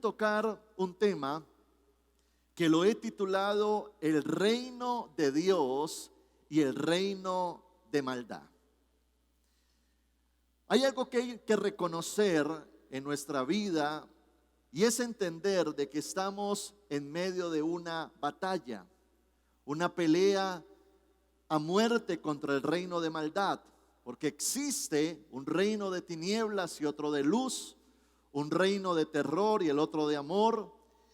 tocar un tema que lo he titulado El reino de Dios y el reino de maldad. Hay algo que hay que reconocer en nuestra vida y es entender de que estamos en medio de una batalla, una pelea a muerte contra el reino de maldad, porque existe un reino de tinieblas y otro de luz, un reino de terror y el otro de amor.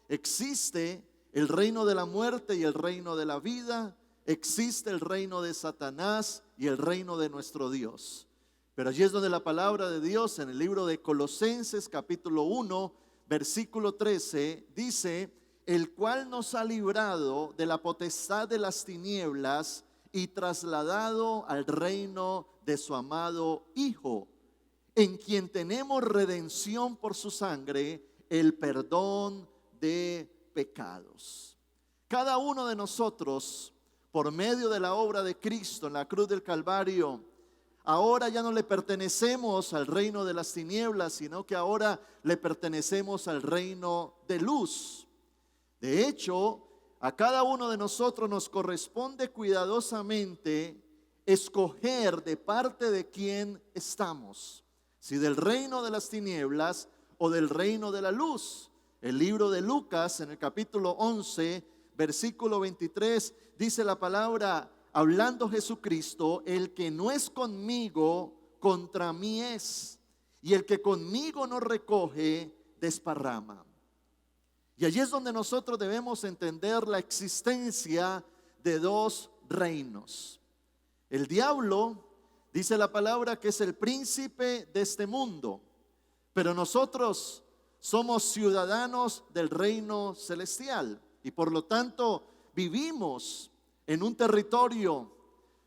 Existe el reino de la muerte y el reino de la vida. Existe el reino de Satanás y el reino de nuestro Dios. Pero allí es donde la palabra de Dios en el libro de Colosenses capítulo 1 versículo 13 dice: el cual nos ha librado de la potestad de las tinieblas y trasladado al reino de su amado Hijo, en quien tenemos redención por su sangre, el perdón de pecados. Cada uno de nosotros, por medio de la obra de Cristo en la cruz del Calvario, ahora ya no le pertenecemos al reino de las tinieblas, sino que ahora le pertenecemos al reino de luz. De hecho, a cada uno de nosotros nos corresponde cuidadosamente escoger de parte de quién estamos, si del reino de las tinieblas o del reino de la luz. El libro de Lucas en el capítulo 11 versículo 23 dice la palabra, hablando Jesucristo: el que no es conmigo, contra mí es, y el que conmigo no recoge, desparrama. Y allí es donde nosotros debemos entender la existencia de dos reinos. El diablo, dice la palabra, que es el príncipe de este mundo, pero nosotros somos ciudadanos del reino celestial y por lo tanto vivimos en un territorio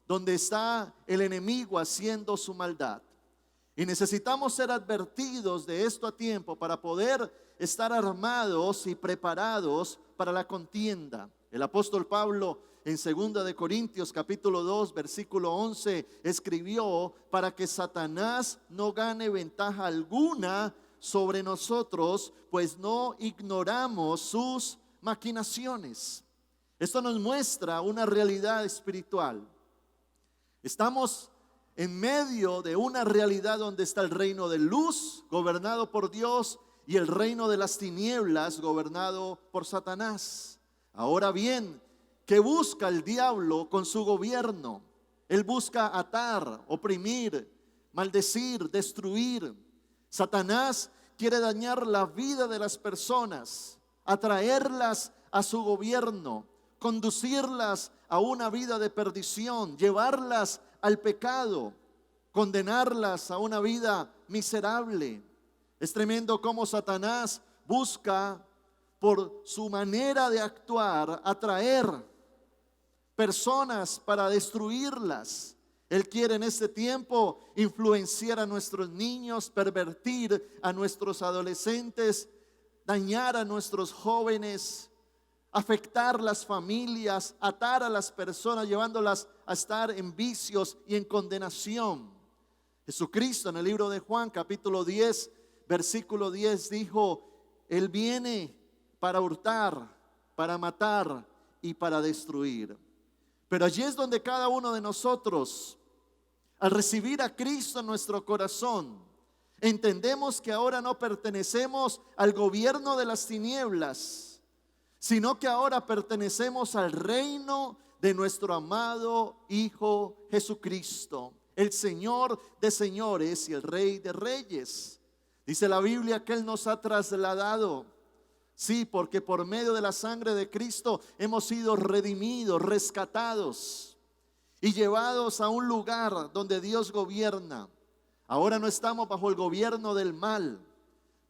donde está el enemigo haciendo su maldad. Y necesitamos ser advertidos de esto a tiempo para poder estar armados y preparados para la contienda. El apóstol Pablo en 2 de Corintios capítulo 2 versículo 11 escribió: para que Satanás no gane ventaja alguna sobre nosotros, pues no ignoramos sus maquinaciones. Esto nos muestra una realidad espiritual. Estamos en medio de una realidad donde está el reino de luz, gobernado por Dios, y el reino de las tinieblas, gobernado por Satanás. Ahora bien, ¿qué busca el diablo con su gobierno? Él busca atar, oprimir, maldecir, destruir. Satanás quiere dañar la vida de las personas, atraerlas a su gobierno, conducirlas a una vida de perdición, llevarlas al pecado, condenarlas a una vida miserable. Es tremendo cómo Satanás busca, por su manera de actuar, atraer personas para destruirlas. Él quiere en este tiempo influenciar a nuestros niños, pervertir a nuestros adolescentes, dañar a nuestros jóvenes, afectar las familias, atar a las personas, llevándolas a estar en vicios y en condenación. Jesucristo en el libro de Juan capítulo 10 versículo 10 dijo: Él viene para hurtar, para matar y para destruir. Pero allí es donde cada uno de nosotros, al recibir a Cristo en nuestro corazón, entendemos que ahora no pertenecemos al gobierno de las tinieblas, sino que ahora pertenecemos al reino de nuestro amado Hijo Jesucristo, el Señor de señores y el Rey de reyes. Dice la Biblia que Él nos ha trasladado. Sí, porque por medio de la sangre de Cristo hemos sido redimidos, rescatados y llevados a un lugar donde Dios gobierna. Ahora no estamos bajo el gobierno del mal,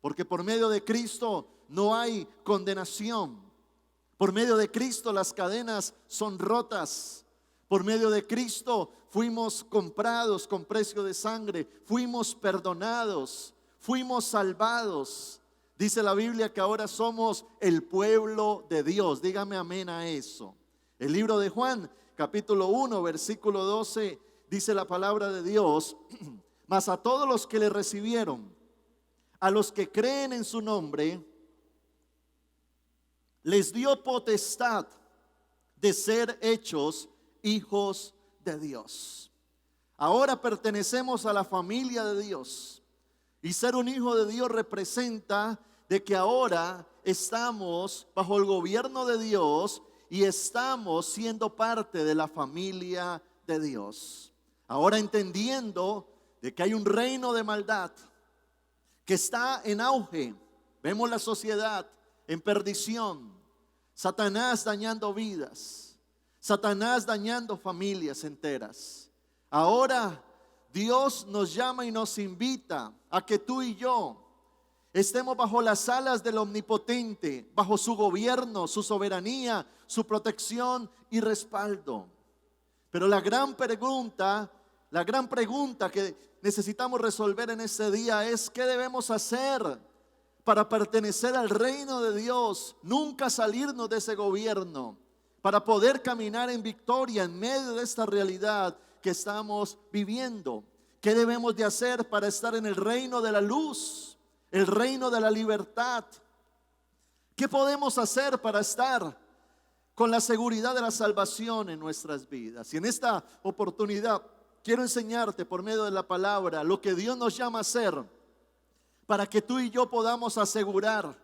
porque por medio de Cristo no hay condenación. Por medio de Cristo las cadenas son rotas. Por medio de Cristo fuimos comprados con precio de sangre, fuimos perdonados, fuimos salvados. Dice la Biblia que ahora somos el pueblo de Dios. Dígame amén a eso. El libro de Juan, capítulo 1, versículo 12, dice la palabra de Dios: mas a todos los que le recibieron, a los que creen en su nombre, les dio potestad de ser hechos hijos de Dios. Ahora pertenecemos a la familia de Dios. Y ser un hijo de Dios representa de que ahora estamos bajo el gobierno de Dios y estamos siendo parte de la familia de Dios. Ahora entendiendo de que hay un reino de maldad que está en auge. Vemos la sociedad en perdición, Satanás dañando vidas, Satanás dañando familias enteras. Ahora Dios nos llama y nos invita a que tú y yo estemos bajo las alas del Omnipotente, bajo su gobierno, su soberanía, su protección y respaldo. Pero la gran pregunta que necesitamos resolver en este día es: ¿qué debemos hacer para pertenecer al reino de Dios? Nunca salirnos de ese gobierno, para poder caminar en victoria en medio de esta realidad que estamos viviendo. ¿Qué debemos de hacer para estar en el reino de la luz, el reino de la libertad? ¿Qué podemos hacer para estar con la seguridad de la salvación en nuestras vidas? Y en esta oportunidad quiero enseñarte por medio de la palabra lo que Dios nos llama a hacer para que tú y yo podamos asegurar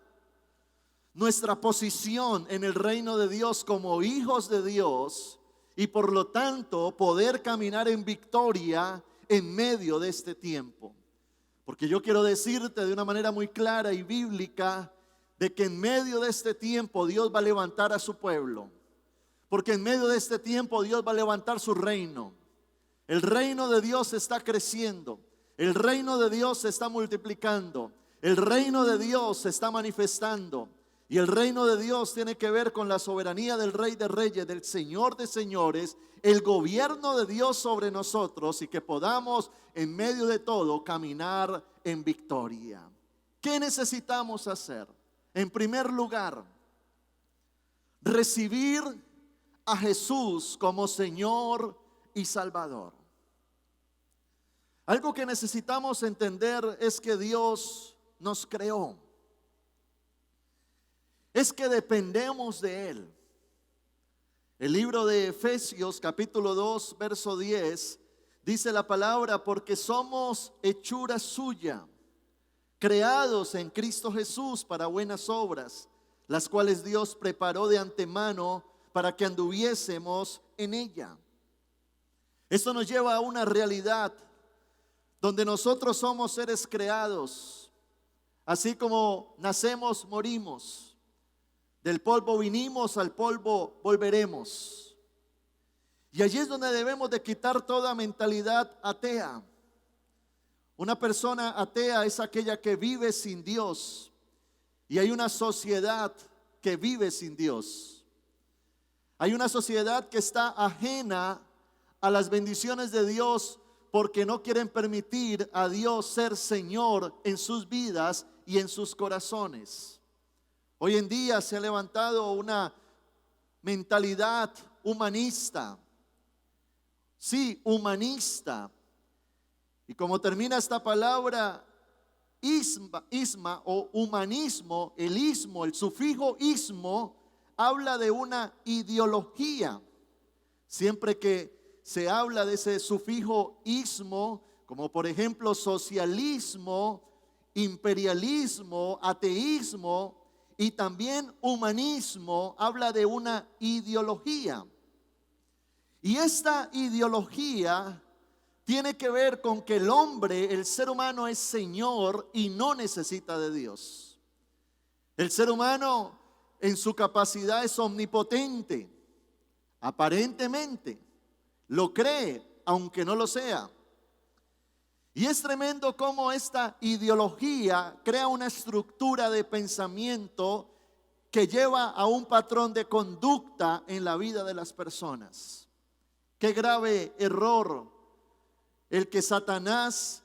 nuestra posición en el reino de Dios como hijos de Dios y por lo tanto poder caminar en victoria en medio de este tiempo. Porque yo quiero decirte de una manera muy clara y bíblica de que en medio de este tiempo Dios va a levantar a su pueblo. Porque en medio de este tiempo Dios va a levantar su reino. El reino de Dios está creciendo. El reino de Dios se está multiplicando. El reino de Dios se está manifestando. Y el reino de Dios tiene que ver con la soberanía del Rey de Reyes, del Señor de Señores, el gobierno de Dios sobre nosotros y que podamos en medio de todo caminar en victoria. ¿Qué necesitamos hacer? En primer lugar, recibir a Jesús como Señor y Salvador. Algo que necesitamos entender es que Dios nos creó. Es que dependemos de Él. El libro de Efesios capítulo 2 verso 10 dice la palabra: porque somos hechura suya, creados en Cristo Jesús para buenas obras, las cuales Dios preparó de antemano para que anduviésemos en ella. Esto nos lleva a una realidad donde nosotros somos seres creados. Así como nacemos, morimos. Del polvo vinimos, al polvo volveremos. Y allí es donde debemos de quitar toda mentalidad atea. Una persona atea es aquella que vive sin Dios. Y hay una sociedad que vive sin Dios. Hay una sociedad que está ajena a las bendiciones de Dios porque no quieren permitir a Dios ser Señor en sus vidas y en sus corazones. Hoy en día se ha levantado una mentalidad humanista. Sí, humanista. Y como termina esta palabra, isma o humanismo, el ismo, el sufijo ismo, habla de una ideología. Siempre que se habla de ese sufijo ismo, como por ejemplo socialismo, imperialismo, ateísmo y también humanismo, habla de una ideología. Y esta ideología tiene que ver con que el hombre, el ser humano es Señor y no necesita de Dios. El ser humano en su capacidad es omnipotente, aparentemente, lo cree, aunque no lo sea. Y es tremendo cómo esta ideología crea una estructura de pensamiento que lleva a un patrón de conducta en la vida de las personas. Qué grave error el que Satanás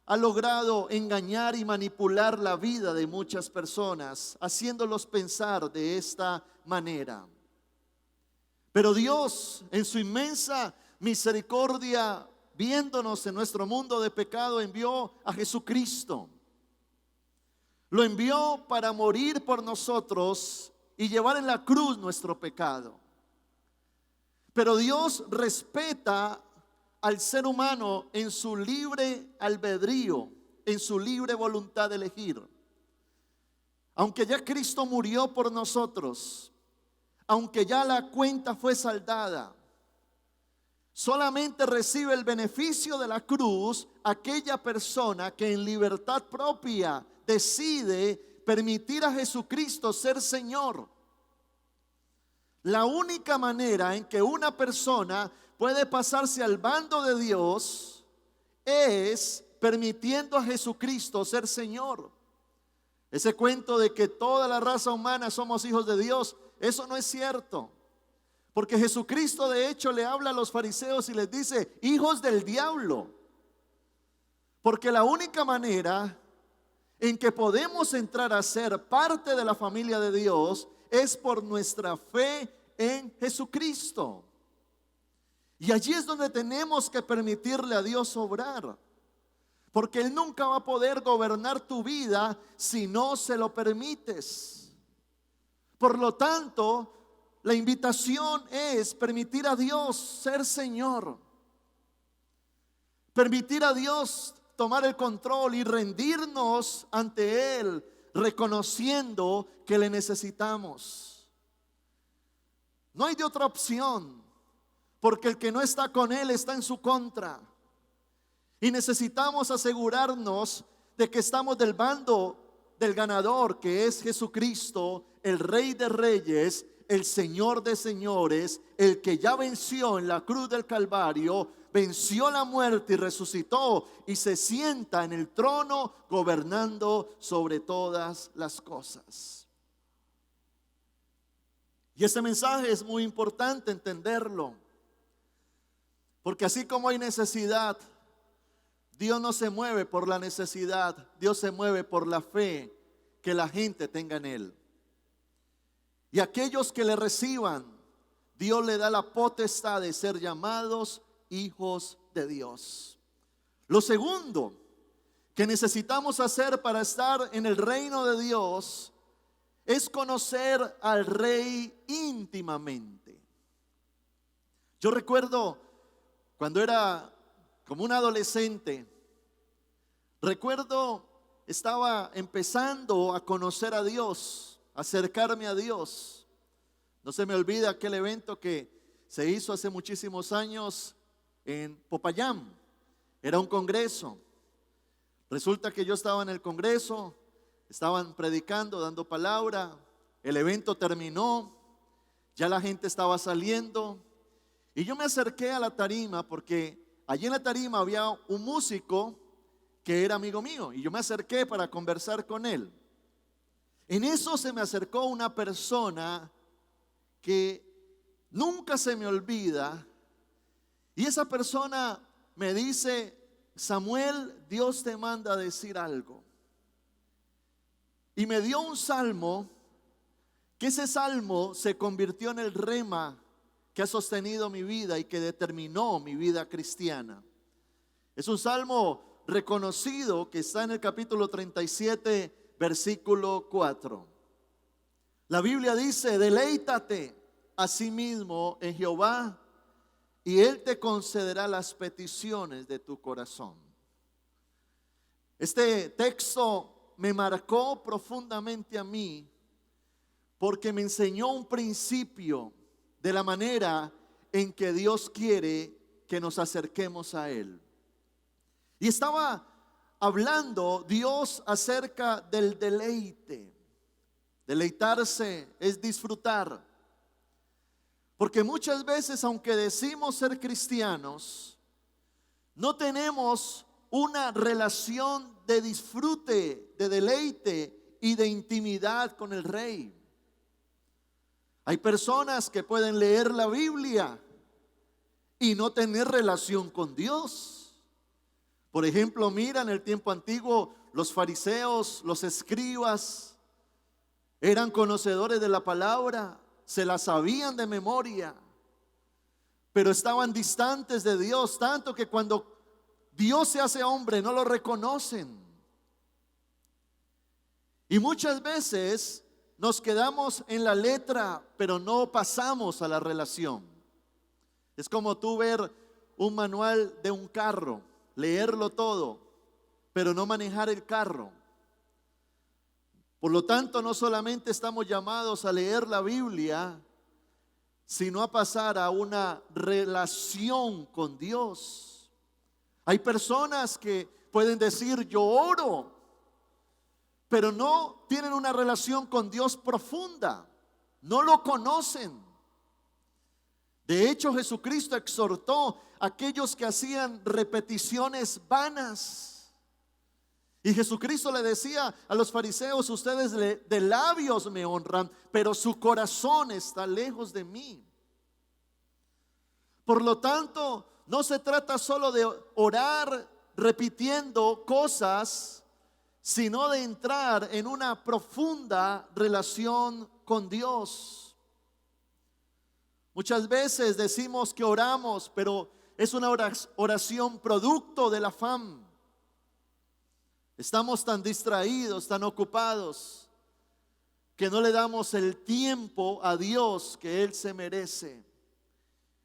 ha logrado engañar y manipular la vida de muchas personas, haciéndolos pensar de esta manera. Pero Dios, en su inmensa misericordia, viéndonos en nuestro mundo de pecado, envió a Jesucristo. Lo envió para morir por nosotros y llevar en la cruz nuestro pecado. Pero Dios respeta al ser humano en su libre albedrío, en su libre voluntad de elegir. Aunque ya Cristo murió por nosotros, aunque ya la cuenta fue saldada, solamente recibe el beneficio de la cruz aquella persona que en libertad propia decide permitir a Jesucristo ser Señor. La única manera en que una persona puede pasarse al bando de Dios es permitiendo a Jesucristo ser Señor. Ese cuento de que toda la raza humana somos hijos de Dios, eso no es cierto. Porque Jesucristo de hecho le habla a los fariseos y les dice, hijos del diablo. Porque la única manera en que podemos entrar a ser parte de la familia de Dios es por nuestra fe en Jesucristo. Y allí es donde tenemos que permitirle a Dios obrar. Porque Él nunca va a poder gobernar tu vida si no se lo permites. Por lo tanto, la invitación es permitir a Dios ser Señor. Permitir a Dios tomar el control y rendirnos ante Él, reconociendo que le necesitamos. No hay de otra opción, porque el que no está con Él está en su contra. Y necesitamos asegurarnos de que estamos del bando del ganador, que es Jesucristo, el Rey de Reyes, el Señor de señores, el que ya venció en la cruz del Calvario, venció la muerte y resucitó y se sienta en el trono gobernando sobre todas las cosas. Y este mensaje es muy importante entenderlo, porque así como hay necesidad, Dios no se mueve por la necesidad, Dios se mueve por la fe que la gente tenga en Él. Y aquellos que le reciban, Dios le da la potestad de ser llamados hijos de Dios. Lo segundo que necesitamos hacer para estar en el reino de Dios es conocer al Rey íntimamente. Yo recuerdo cuando era como un adolescente, estaba empezando a conocer a Dios, acercarme a Dios. No se me olvida aquel evento que se hizo hace muchísimos años en Popayán. Era un congreso. Resulta que yo estaba en el congreso, estaban predicando, dando palabra. El evento terminó, ya la gente estaba saliendo y yo me acerqué a la tarima porque allí en la tarima había un músico que era amigo mío y yo me acerqué para conversar con él. En eso se me acercó una persona que nunca se me olvida, y esa persona me dice: Samuel, Dios te manda a decir algo. Y me dio un salmo, que ese salmo se convirtió en el rema que ha sostenido mi vida y que determinó mi vida cristiana. Es un salmo reconocido que está en el capítulo 37, versículo 4. La Biblia dice: deleítate a sí mismo en Jehová, y Él te concederá las peticiones de tu corazón. Este texto me marcó profundamente a mí, porque me enseñó un principio de la manera en que Dios quiere que nos acerquemos a Él. Y estaba hablando Dios acerca del deleite. Deleitarse es disfrutar. Porque muchas veces, aunque decimos ser cristianos, no tenemos una relación de disfrute, de deleite y de intimidad con el Rey. Hay personas que pueden leer la Biblia y no tener relación con Dios. Por ejemplo, mira, en el tiempo antiguo, los fariseos, los escribas, eran conocedores de la palabra, se la sabían de memoria, pero estaban distantes de Dios, tanto que cuando Dios se hace hombre no lo reconocen. Y muchas veces nos quedamos en la letra, pero no pasamos a la relación. Es como tú ver un manual de un carro, leerlo todo, pero no manejar el carro. Por lo tanto, no solamente estamos llamados a leer la Biblia, sino a pasar a una relación con Dios. Hay personas que pueden decir: yo oro, pero no tienen una relación con Dios profunda, no lo conocen. De hecho, Jesucristo exhortó a aquellos que hacían repeticiones vanas. Y Jesucristo le decía a los fariseos: ustedes de labios me honran, pero su corazón está lejos de mí. Por lo tanto, no se trata solo de orar repitiendo cosas, sino de entrar en una profunda relación con Dios. Muchas veces decimos que oramos, pero es una oración producto del afán. Estamos tan distraídos, tan ocupados, que no le damos el tiempo a Dios que Él se merece.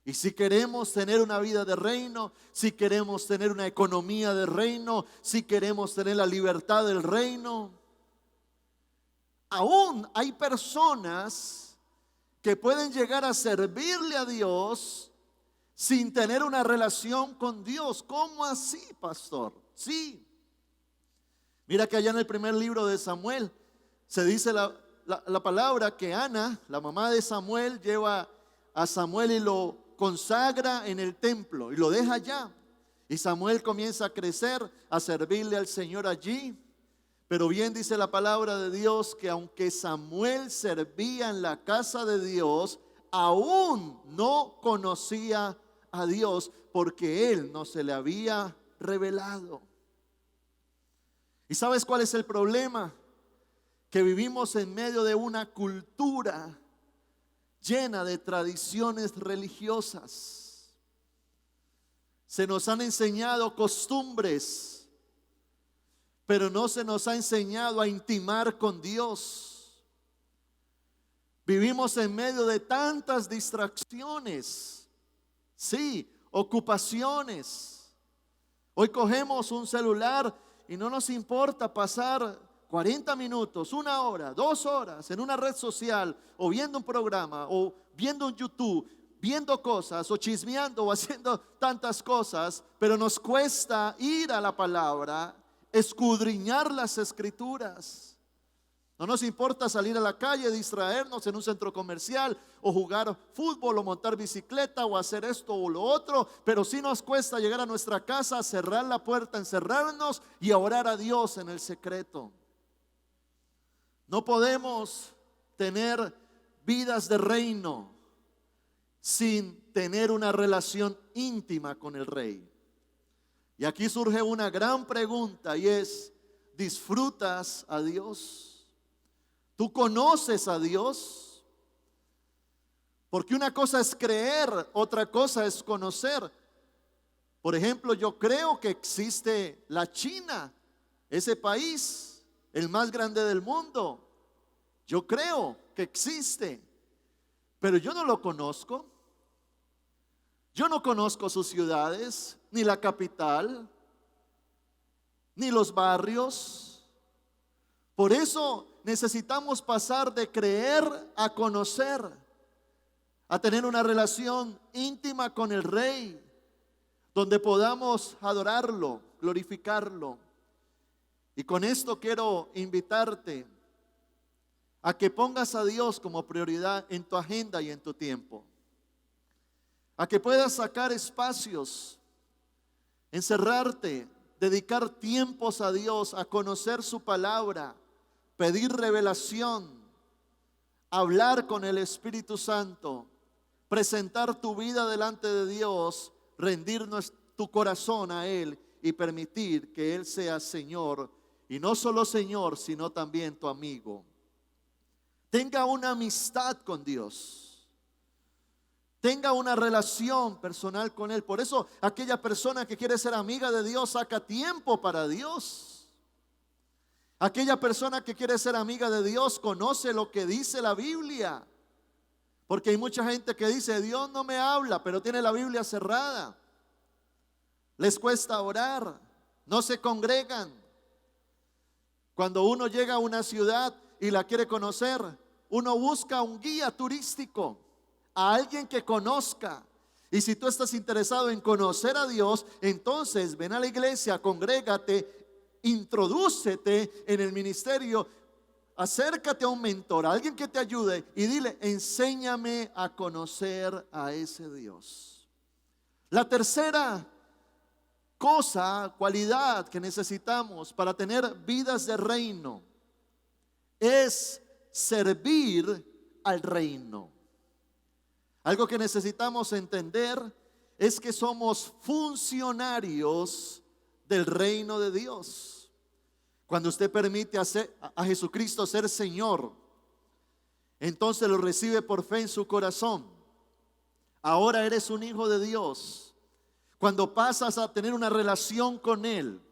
Y si queremos tener una vida de reino, si queremos tener una economía de reino, si queremos tener la libertad del reino, aún hay personas que pueden llegar a servirle a Dios sin tener una relación con Dios. ¿Cómo así, pastor? Sí. Mira que allá en el primer libro de Samuel se dice la palabra que Ana, la mamá de Samuel, lleva a Samuel y lo consagra en el templo y lo deja allá. Y Samuel comienza a crecer, a servirle al Señor allí. Pero bien dice la palabra de Dios que aunque Samuel servía en la casa de Dios, aún no conocía a Dios, porque Él no se le había revelado. ¿Y sabes cuál es el problema? Que vivimos en medio de una cultura llena de tradiciones religiosas. Se nos han enseñado costumbres, pero no se nos ha enseñado a intimar con Dios. Vivimos en medio de tantas distracciones, sí, ocupaciones. Hoy cogemos un celular y no nos importa pasar 40 minutos, 1 hora, 2 horas en una red social, o viendo un programa, o viendo un YouTube, viendo cosas, o chismeando, o haciendo tantas cosas, pero nos cuesta ir a la palabra, escudriñar las escrituras. No nos importa salir a la calle, distraernos en un centro comercial, o jugar fútbol, o montar bicicleta, o hacer esto o lo otro, pero sí nos cuesta llegar a nuestra casa, cerrar la puerta, encerrarnos y a orar a Dios en el secreto. No podemos tener vidas de reino sin tener una relación íntima con el Rey. Y aquí surge una gran pregunta, y es: ¿disfrutas a Dios? ¿Tú conoces a Dios? Porque una cosa es creer, otra cosa es conocer. Por ejemplo, yo creo que existe la China, ese país, el más grande del mundo. Yo creo que existe, pero yo no lo conozco. Yo no conozco sus ciudades, ni la capital, ni los barrios. Por eso necesitamos pasar de creer a conocer, a tener una relación íntima con el Rey, donde podamos adorarlo, glorificarlo. Y con esto quiero invitarte a que pongas a Dios como prioridad en tu agenda y en tu tiempo. A que puedas sacar espacios, encerrarte, dedicar tiempos a Dios, a conocer su palabra, pedir revelación, hablar con el Espíritu Santo, presentar tu vida delante de Dios, rendir tu corazón a Él y permitir que Él sea Señor, y no solo Señor, sino también tu amigo. Tenga una amistad con Dios, tenga una relación personal con Él. Por eso aquella persona que quiere ser amiga de Dios saca tiempo para Dios. Aquella persona que quiere ser amiga de Dios conoce lo que dice la Biblia. Porque hay mucha gente que dice, Dios no me habla, pero tiene la Biblia cerrada. Les cuesta orar, no se congregan. Cuando uno llega a una ciudad y la quiere conocer, uno busca un guía turístico, a alguien que conozca. Y si tú estás interesado en conocer a Dios, entonces ven a la iglesia, congrégate, introdúcete en el ministerio, acércate a un mentor, a alguien que te ayude y dile, enséñame a conocer a ese Dios. La tercera cosa, cualidad que necesitamos para tener vidas de reino es servir al reino. Algo que necesitamos entender es que somos funcionarios del reino de Dios. Cuando usted permite a Jesucristo ser Señor, entonces lo recibe por fe en su corazón. Ahora eres un hijo de Dios. Cuando pasas a tener una relación con Él,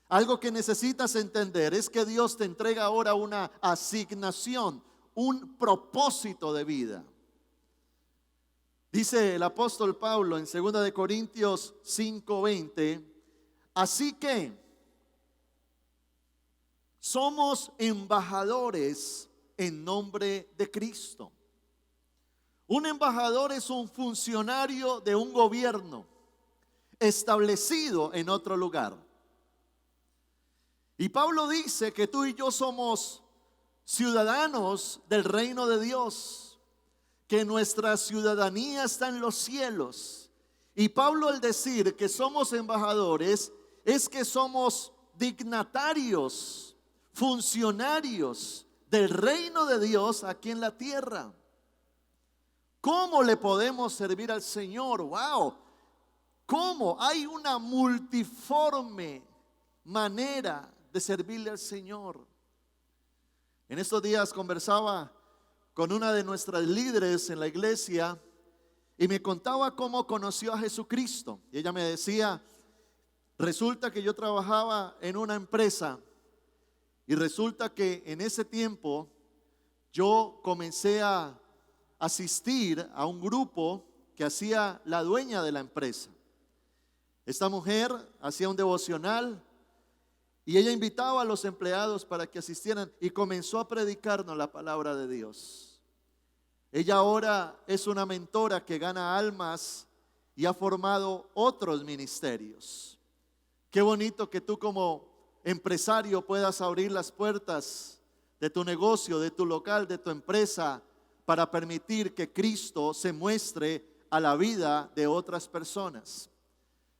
algo que necesitas entender es que Dios te entrega ahora una asignación, un propósito de vida. Dice el apóstol Pablo en 2 de Corintios 5:20, así que somos embajadores en nombre de Cristo. Un embajador es un funcionario de un gobierno establecido en otro lugar. Y Pablo dice que tú y yo somos ciudadanos del reino de Dios, que nuestra ciudadanía está en los cielos. Y Pablo, al decir que somos embajadores, es que somos dignatarios, funcionarios del reino de Dios aquí en la tierra. ¿Cómo le podemos servir al Señor? ¡Wow! ¿Cómo? Hay una multiforme manera de servirle al Señor. En estos días conversaba con una de nuestras líderes en la iglesia y me contaba cómo conoció a Jesucristo. Y ella me decía, resulta que yo trabajaba en una empresa y resulta que en ese tiempo yo comencé a asistir a un grupo que hacía la dueña de la empresa. Esta mujer hacía un devocional y ella invitaba a los empleados para que asistieran y comenzó a predicarnos la palabra de Dios. Ella ahora es una mentora que gana almas y ha formado otros ministerios. Qué bonito que tú como empresario puedas abrir las puertas de tu negocio, de tu local, de tu empresa, para permitir que Cristo se muestre a la vida de otras personas.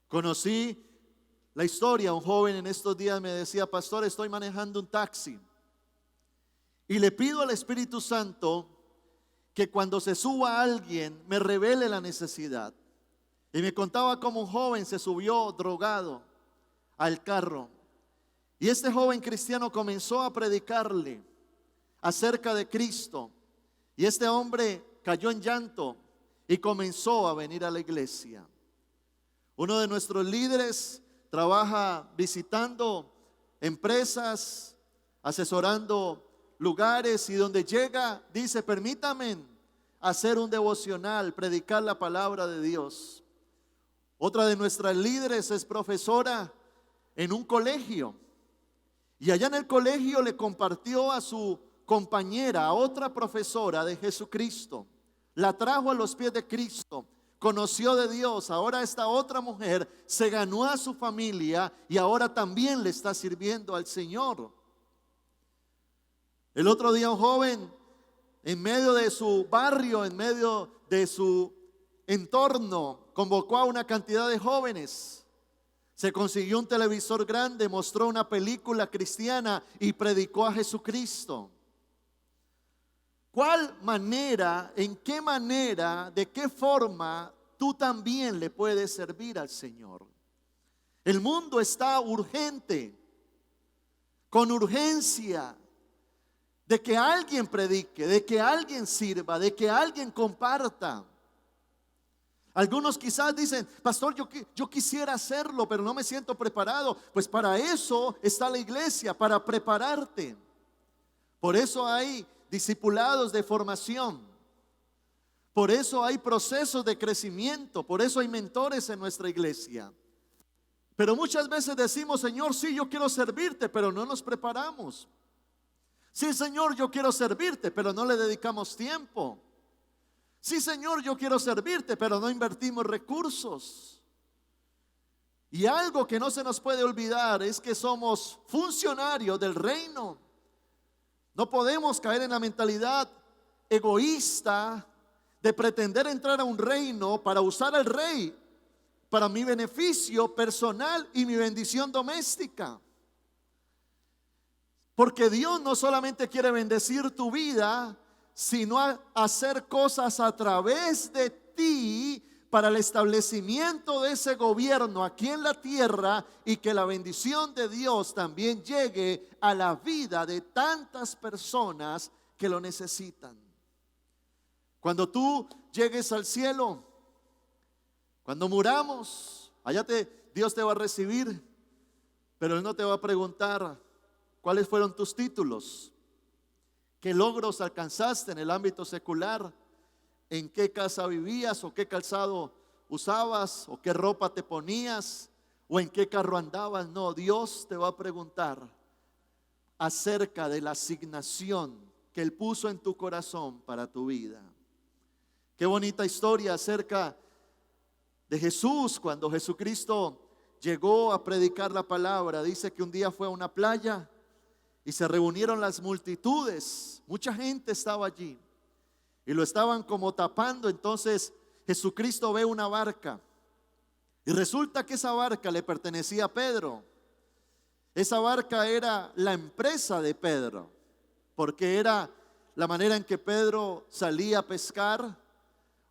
Conocí la historia, un joven en estos días me decía, pastor, estoy manejando un taxi y le pido al Espíritu Santo que cuando se suba alguien me revele la necesidad. Y me contaba cómo un joven se subió drogado al carro y este joven cristiano comenzó a predicarle acerca de Cristo y este hombre cayó en llanto y comenzó a venir a la iglesia. Uno de nuestros líderes trabaja visitando empresas, asesorando lugares y donde llega dice, permítame hacer un devocional, predicar la palabra de Dios. Otra de nuestras líderes es profesora en un colegio y allá en el colegio le compartió a su compañera, a otra profesora de Jesucristo, la trajo a los pies de Cristo. Conoció de Dios, ahora esta otra mujer se ganó a su familia y ahora también le está sirviendo al Señor. El otro día un joven en medio de su barrio, en medio de su entorno, convocó a una cantidad de jóvenes. Se consiguió un televisor grande, mostró una película cristiana y predicó a Jesucristo. ¿Cuál manera, en qué manera, de qué forma tú también le puedes servir al Señor? El mundo está urgente, con urgencia, de que alguien predique, de que alguien sirva, de que alguien comparta. Algunos quizás dicen, pastor, yo quisiera hacerlo, pero no me siento preparado. Pues para eso está la iglesia, para prepararte. Por eso hay discipulados de formación. Por eso hay procesos de crecimiento. Por eso hay mentores en nuestra iglesia. Pero muchas veces decimos, Señor, sí, yo quiero servirte, pero no nos preparamos. Sí, Señor, yo quiero servirte, pero no le dedicamos tiempo. Sí, Señor, yo quiero servirte, pero no invertimos recursos. Y algo que no se nos puede olvidar es que somos funcionarios del reino. No podemos caer en la mentalidad egoísta de pretender entrar a un reino para usar al rey para mi beneficio personal y mi bendición doméstica. Porque Dios no solamente quiere bendecir tu vida, sino hacer cosas a través de ti para el establecimiento de ese gobierno aquí en la tierra, y que la bendición de Dios también llegue a la vida de tantas personas que lo necesitan. Cuando tú llegues al cielo, cuando muramos, Dios te va a recibir, pero Él no te va a preguntar cuáles fueron tus títulos, qué logros alcanzaste en el ámbito secular, en qué casa vivías, o qué calzado usabas, o qué ropa te ponías, o en qué carro andabas. No, Dios te va a preguntar acerca de la asignación que Él puso en tu corazón para tu vida. Qué bonita historia acerca de Jesús. Cuando Jesucristo llegó a predicar la palabra, dice que un día fue a una playa y se reunieron las multitudes. Mucha gente estaba allí y lo estaban como tapando. Entonces Jesucristo ve una barca y resulta que esa barca le pertenecía a Pedro. Esa barca era la empresa de Pedro, porque era la manera en que Pedro salía a pescar,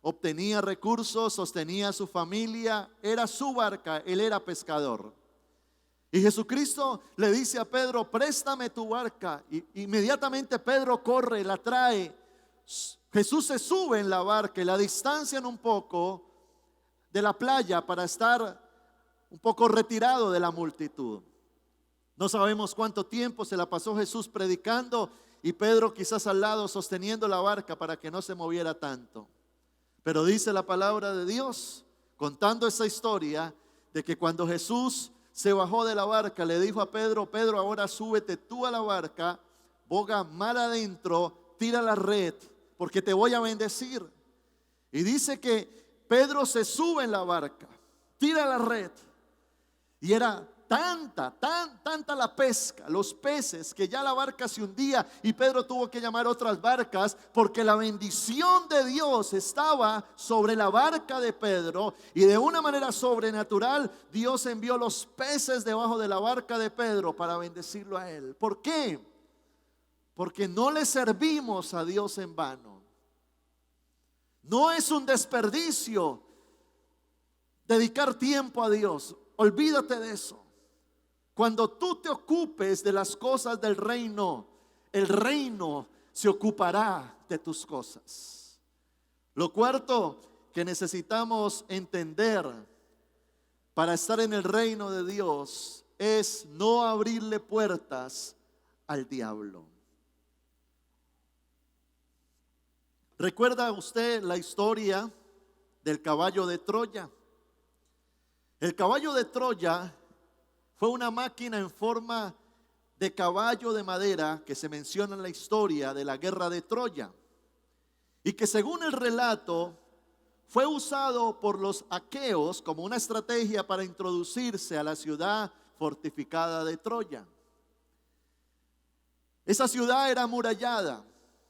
obtenía recursos, sostenía a su familia. Era su barca, él era pescador. Y Jesucristo le dice a Pedro, préstame tu barca. Y inmediatamente Pedro corre, la trae. Jesús se sube en la barca y la distancian un poco de la playa para estar un poco retirado de la multitud. No sabemos cuánto tiempo se la pasó Jesús predicando y Pedro quizás al lado sosteniendo la barca para que no se moviera tanto. Pero dice la palabra de Dios, contando esa historia, de que cuando Jesús se bajó de la barca, le dijo a Pedro, Pedro, ahora súbete tú a la barca, boga mar adentro, tira la red, porque te voy a bendecir. Y dice que Pedro se sube en la barca, tira la red, y era tanta la pesca, los peces, que ya la barca se hundía y Pedro tuvo que llamar otras barcas, porque la bendición de Dios estaba sobre la barca de Pedro, y de una manera sobrenatural Dios envió los peces debajo de la barca de Pedro para bendecirlo a él. ¿Por qué? Porque no le servimos a Dios en vano. No es un desperdicio dedicar tiempo a Dios. Olvídate de eso. Cuando tú te ocupes de las cosas del reino, el reino se ocupará de tus cosas. Lo cuarto que necesitamos entender para estar en el reino de Dios es no abrirle puertas al diablo. ¿Recuerda usted la historia del caballo de Troya? El caballo de Troya fue una máquina en forma de caballo de madera que se menciona en la historia de la guerra de Troya, y que según el relato fue usado por los aqueos como una estrategia para introducirse a la ciudad fortificada de Troya. Esa ciudad era amurallada,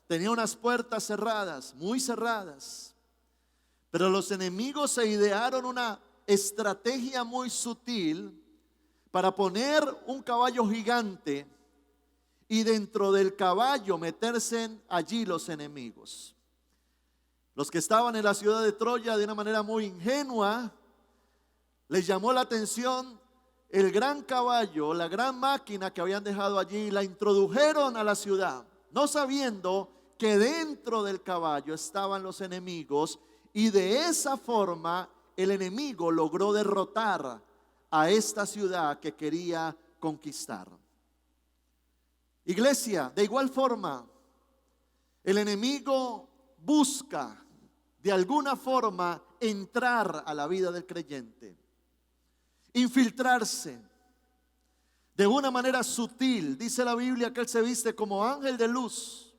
tenía unas puertas cerradas, muy cerradas, pero los enemigos se idearon una estrategia muy sutil para poner un caballo gigante y dentro del caballo meterse allí los enemigos. Los que estaban en la ciudad de Troya, de una manera muy ingenua, les llamó la atención el gran caballo, la gran máquina que habían dejado allí, y la introdujeron a la ciudad, no sabiendo que dentro del caballo estaban los enemigos Y de esa forma el enemigo logró derrotar a esta ciudad que quería conquistar. Iglesia, de igual forma, el enemigo busca de alguna forma entrar a la vida del creyente, infiltrarse de una manera sutil. Dice la Biblia que él se viste como ángel de luz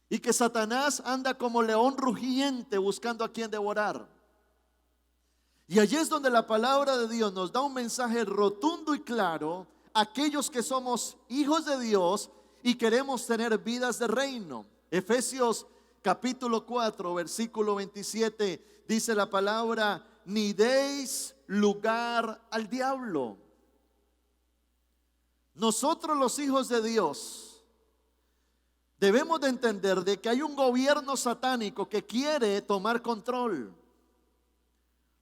y que Satanás anda como león rugiente buscando a quien devorar. Y allí es donde la palabra de Dios nos da un mensaje rotundo y claro a aquellos que somos hijos de Dios y queremos tener vidas de reino. Efesios capítulo 4, versículo 27, dice la palabra: ni deis lugar al diablo. Nosotros, los hijos de Dios, debemos de entender de que hay un gobierno satánico que quiere tomar control.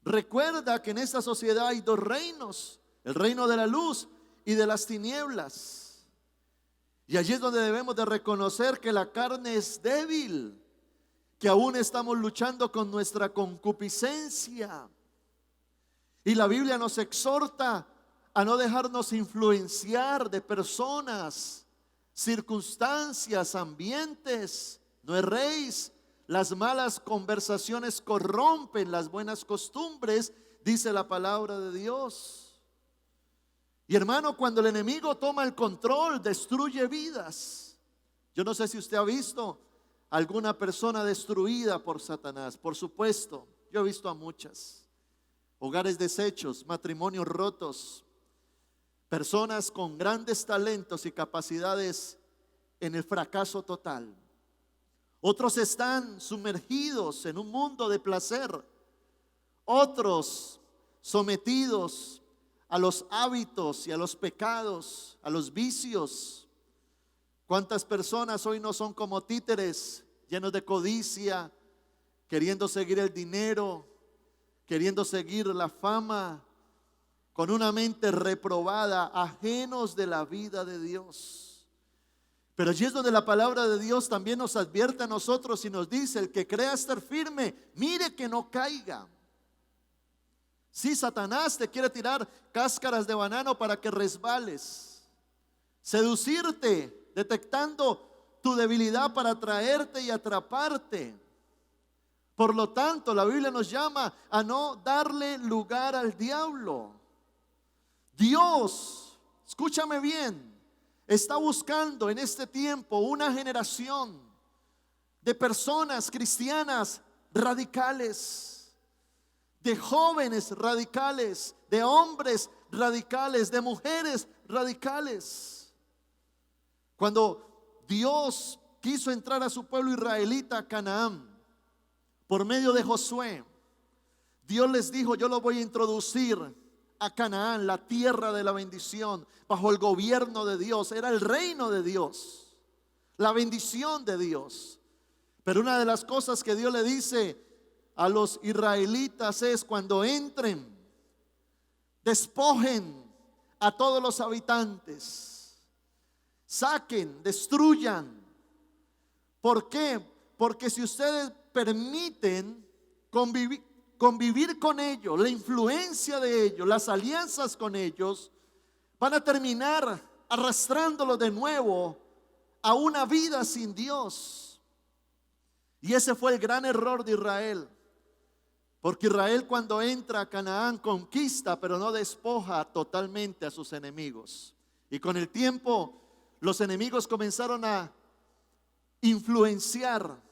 Recuerda que en esta sociedad hay dos reinos: el reino de la luz y de las tinieblas. Y allí es donde debemos de reconocer que la carne es débil, que aún estamos luchando con nuestra concupiscencia. Y la Biblia nos exhorta a no dejarnos influenciar de personas, circunstancias, ambientes. No erréis, las malas conversaciones corrompen las buenas costumbres, dice la palabra de Dios. Y hermano, cuando el enemigo toma el control, destruye vidas. Yo no sé si usted ha visto alguna persona destruida por Satanás. Por supuesto, yo he visto a muchas. Hogares deshechos, matrimonios rotos, personas con grandes talentos y capacidades en el fracaso total. Otros están sumergidos en un mundo de placer. Otros sometidos a los hábitos y a los pecados, a los vicios. ¿Cuántas personas hoy no son como títeres, llenos de codicia, queriendo seguir el dinero, queriendo seguir la fama, con una mente reprobada, ajenos de la vida de Dios? Pero allí es donde la palabra de Dios también nos advierte a nosotros y nos dice: el que crea estar firme, mire que no caiga. Si Satanás te quiere tirar cáscaras de banano para que resbales, seducirte, detectando tu debilidad para atraerte y atraparte. Por lo tanto, la Biblia nos llama a no darle lugar al diablo. Dios, escúchame bien, está buscando en este tiempo una generación de personas cristianas radicales, de jóvenes radicales, de hombres radicales, de mujeres radicales. Cuando Dios quiso entrar a su pueblo israelita a Canaán por medio de Josué, Dios les dijo: yo lo voy a introducir a Canaán, la tierra de la bendición, bajo el gobierno de Dios. Era el reino de Dios, la bendición de Dios. Pero una de las cosas que Dios le dice a los israelitas es: cuando entren, despojen a todos los habitantes, saquen, destruyan. ¿Por qué? Porque si ustedes permiten convivir con ellos, la influencia de ellos, las alianzas con ellos, van a terminar arrastrándolos de nuevo a una vida sin Dios. Y ese fue el gran error de Israel. Porque Israel, cuando entra a Canaán, conquista, pero no despoja totalmente a sus enemigos. Y con el tiempo, los enemigos comenzaron a influenciar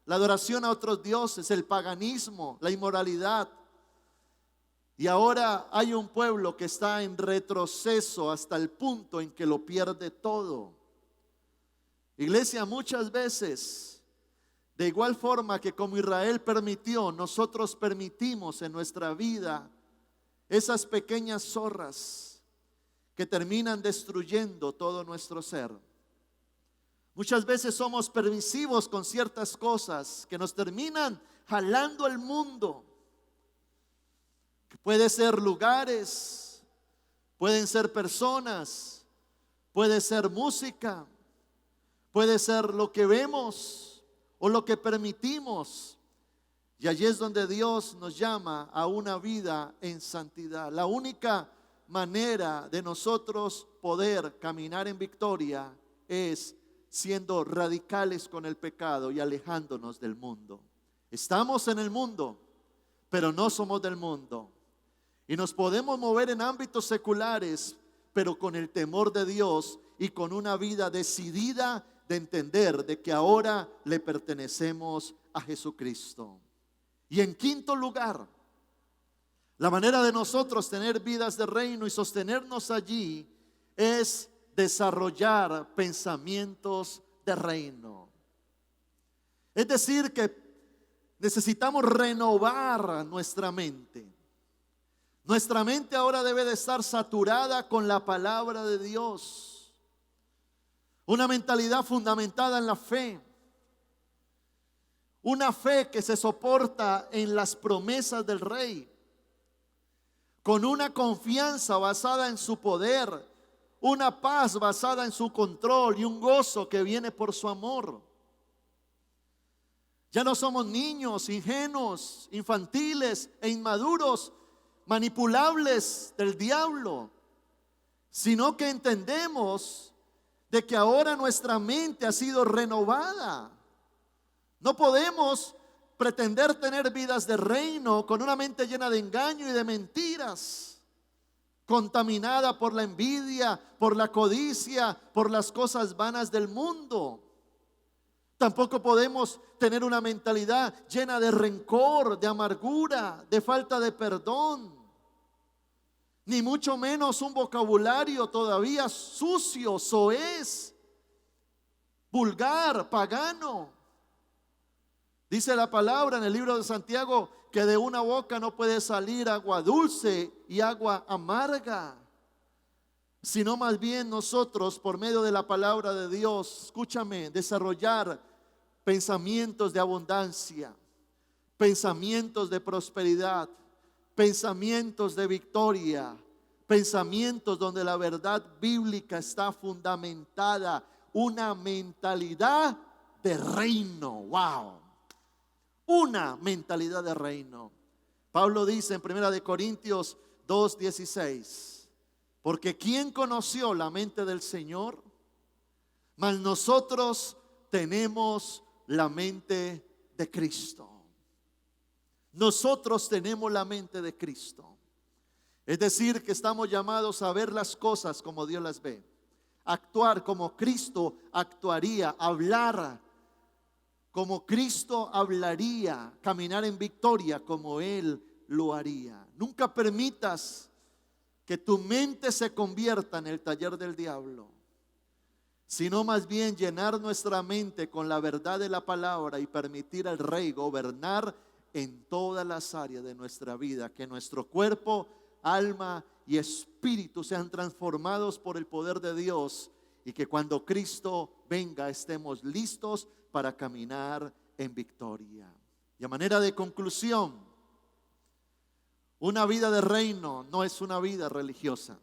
la adoración a otros dioses, el paganismo, la inmoralidad. Y ahora hay un pueblo que está en retroceso hasta el punto en que lo pierde todo. Iglesia, muchas veces, de igual forma que como Israel permitió, nosotros permitimos en nuestra vida esas pequeñas zorras que terminan destruyendo todo nuestro ser. Muchas veces somos permisivos con ciertas cosas que nos terminan jalando al mundo. Puede ser lugares, pueden ser personas, puede ser música, puede ser lo que vemos o lo que permitimos Y allí es donde Dios nos llama a una vida en santidad. La única manera de nosotros poder caminar en victoria es siendo radicales con el pecado y alejándonos del mundo. Estamos en el mundo, pero no somos del mundo. Y nos podemos mover en ámbitos seculares, pero con el temor de Dios y con una vida decidida de entender de que ahora le pertenecemos a Jesucristo. Y en quinto lugar, la manera de nosotros tener vidas de reino y sostenernos allí es desarrollar pensamientos de reino. Es decir, que necesitamos renovar nuestra mente. Nuestra mente ahora debe de estar saturada con la palabra de Dios. Una mentalidad fundamentada en la fe. Una fe que se soporta en las promesas del Rey. Con una confianza basada en su poder. Una paz basada en su control y un gozo que viene por su amor. Ya no somos niños, ingenuos, infantiles e inmaduros, manipulables del diablo, sino que entendemos de que ahora nuestra mente ha sido renovada. No podemos pretender tener vidas de reino con una mente llena de engaño y de mentiras, contaminada por la envidia, por la codicia, por las cosas vanas del mundo. Tampoco podemos tener una mentalidad llena de rencor, de amargura, de falta de perdón, ni mucho menos un vocabulario todavía sucio, soez, vulgar, pagano. Dice la palabra en el libro de Santiago que de una boca no puede salir agua dulce y agua amarga, sino más bien nosotros por medio de la palabra de Dios, escúchame, desarrollar pensamientos de abundancia, pensamientos de prosperidad, pensamientos de victoria, pensamientos donde la verdad bíblica está fundamentada, una mentalidad de reino. Wow. Una mentalidad de reino. Pablo dice en 1 Corintios 2:16, porque ¿quién conoció la mente del Señor? Mas nosotros tenemos la mente de Cristo. Nosotros tenemos la mente de Cristo. Es decir, que estamos llamados a ver las cosas como Dios las ve, actuar como Cristo actuaría, hablar como Cristo hablaría, caminar en victoria como Él lo haría. Nunca permitas que tu mente se convierta en el taller del diablo, sino más bien llenar nuestra mente con la verdad de la palabra y permitir al Rey gobernar en todas las áreas de nuestra vida, que nuestro cuerpo, alma y espíritu sean transformados por el poder de Dios y que cuando Cristo venga estemos listos para caminar en victoria. Y a manera de conclusión, una vida de reino no es una vida religiosa.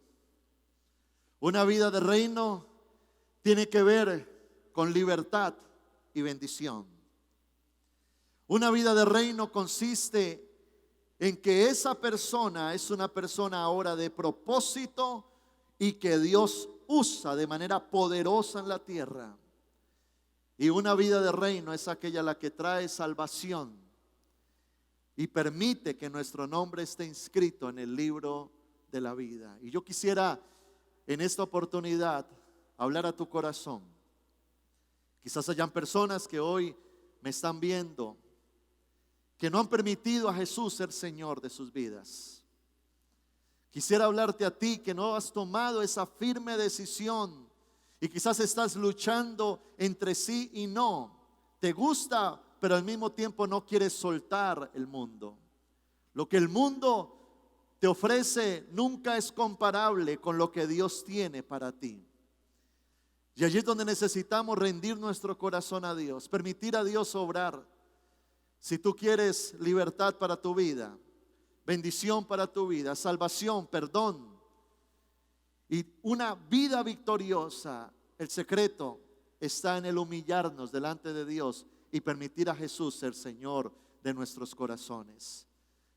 Una vida de reino tiene que ver con libertad y bendición. Una vida de reino consiste en que esa persona es una persona ahora de propósito y que Dios usa de manera poderosa en la tierra. Y una vida de reino es aquella la que trae salvación y permite que nuestro nombre esté inscrito en el libro de la vida. Y yo quisiera en esta oportunidad hablar a tu corazón. Quizás hayan personas que hoy me están viendo que no han permitido a Jesús ser Señor de sus vidas. Quisiera hablarte a ti que no has tomado esa firme decisión y quizás estás luchando entre sí y no. Te gusta, pero al mismo tiempo no quieres soltar el mundo. Lo que el mundo te ofrece nunca es comparable con lo que Dios tiene para ti. Y allí es donde necesitamos rendir nuestro corazón a Dios, permitir a Dios obrar. Si tú quieres libertad para tu vida, bendición para tu vida, salvación, perdón y una vida victoriosa, el secreto está en el humillarnos delante de Dios y permitir a Jesús ser Señor de nuestros corazones.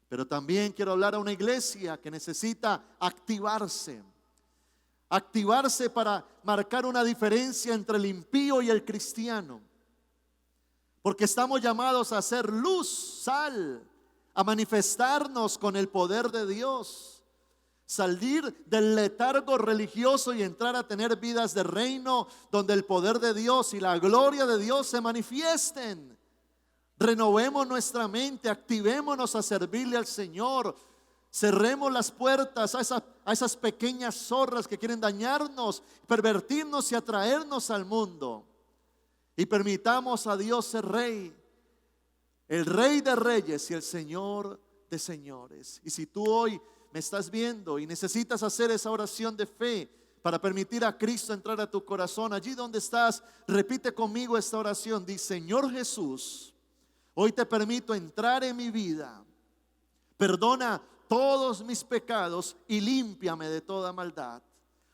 Pero también quiero hablar a una iglesia que necesita activarse para marcar una diferencia entre el impío y el cristiano. Porque estamos llamados a ser luz, sal, a manifestarnos con el poder de Dios, salir del letargo religioso y entrar a tener vidas de reino donde el poder de Dios y la gloria de Dios se manifiesten. Renovemos nuestra mente, activémonos a servirle al Señor. Cerremos las puertas a esas pequeñas zorras que quieren dañarnos, pervertirnos y atraernos al mundo. Y permitamos a Dios ser Rey, el Rey de reyes y el Señor de señores. Y si tú hoy me estás viendo y necesitas hacer esa oración de fe para permitir a Cristo entrar a tu corazón, allí donde estás, repite conmigo esta oración. Dice: Señor Jesús, hoy te permito entrar en mi vida. Perdona todos mis pecados y límpiame de toda maldad.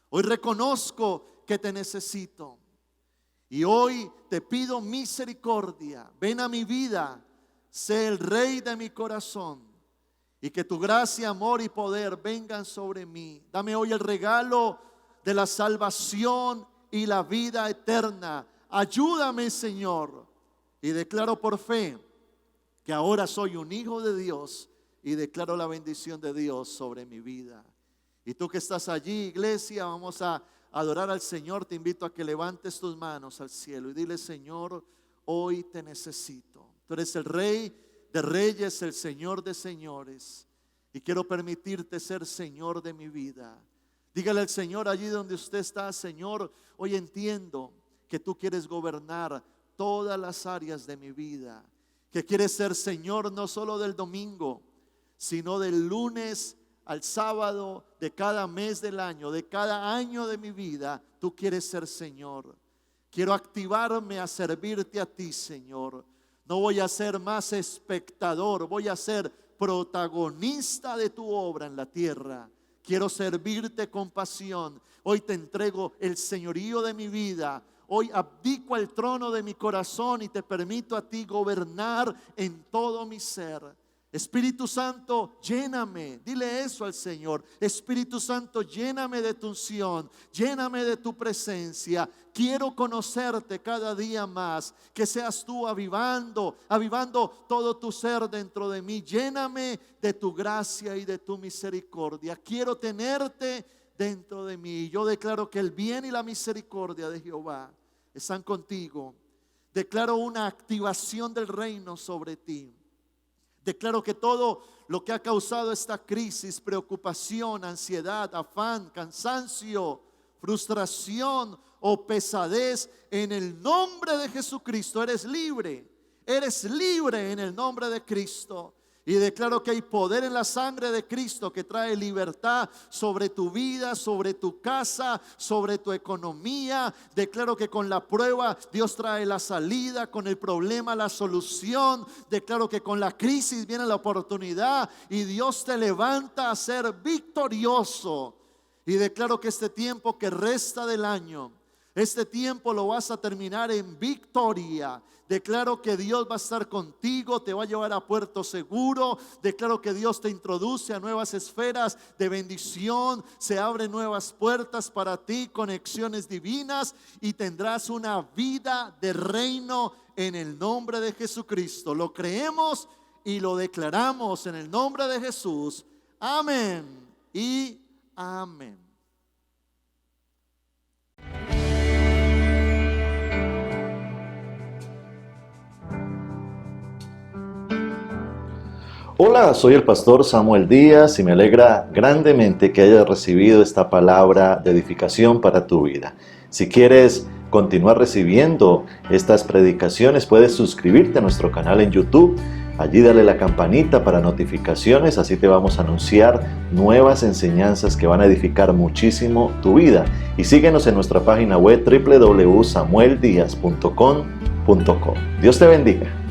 Hoy reconozco que te necesito. Y hoy te pido misericordia. Ven a mi vida, sé el Rey de mi corazón. Y que tu gracia, amor y poder vengan sobre mí. Dame hoy el regalo de la salvación y la vida eterna. Ayúdame, Señor. Y declaro por fe que ahora soy un hijo de Dios. Y declaro la bendición de Dios sobre mi vida. Y tú que estás allí, iglesia, vamos a adorar al Señor. Te invito a que levantes tus manos al cielo y dile: Señor, hoy te necesito. Tú eres el Rey de reyes, el Señor de señores. Y quiero permitirte ser Señor de mi vida. Dígale al Señor allí donde usted está: Señor, hoy entiendo que tú quieres gobernar todas las áreas de mi vida. Que quieres ser Señor no solo del domingo, sino del lunes al sábado, de cada mes del año, de cada año de mi vida. Tú quieres ser Señor. Quiero activarme a servirte a ti, Señor. No voy a ser más espectador, voy a ser protagonista de tu obra en la tierra. Quiero servirte con pasión. Hoy te entrego el señorío de mi vida. Hoy abdico al trono de mi corazón y te permito a ti gobernar en todo mi ser. Espíritu Santo, lléname. Dile eso al Señor. Espíritu Santo, lléname de tu unción, lléname de tu presencia. Quiero conocerte cada día más. Que seas tú avivando todo tu ser dentro de mí. Lléname de tu gracia y de tu misericordia. Quiero tenerte dentro de mí. Yo declaro que el bien y la misericordia de Jehová están contigo. Declaro una activación del reino sobre ti. Declaro que todo lo que ha causado esta crisis, preocupación, ansiedad, afán, cansancio, frustración o pesadez, en el nombre de Jesucristo eres libre en el nombre de Cristo. Y declaro que hay poder en la sangre de Cristo que trae libertad sobre tu vida, sobre tu casa, sobre tu economía. Declaro que con la prueba Dios trae la salida, con el problema la solución. Declaro que con la crisis viene la oportunidad y Dios te levanta a ser victorioso. Y declaro que este tiempo que resta del año, este tiempo lo vas a terminar en victoria. Declaro que Dios va a estar contigo, te va a llevar a puerto seguro. Declaro que Dios te introduce a nuevas esferas de bendición. Se abren nuevas puertas para ti, conexiones divinas, y tendrás una vida de reino en el nombre de Jesucristo. Lo creemos y lo declaramos en el nombre de Jesús. Amén y amén. Hola, soy el pastor Samuel Díaz y me alegra grandemente que hayas recibido esta palabra de edificación para tu vida. Si quieres continuar recibiendo estas predicaciones, puedes suscribirte a nuestro canal en YouTube. Allí dale la campanita para notificaciones, así te vamos a anunciar nuevas enseñanzas que van a edificar muchísimo tu vida. Y síguenos en nuestra página web www.samueldiaz.com.co. Dios te bendiga.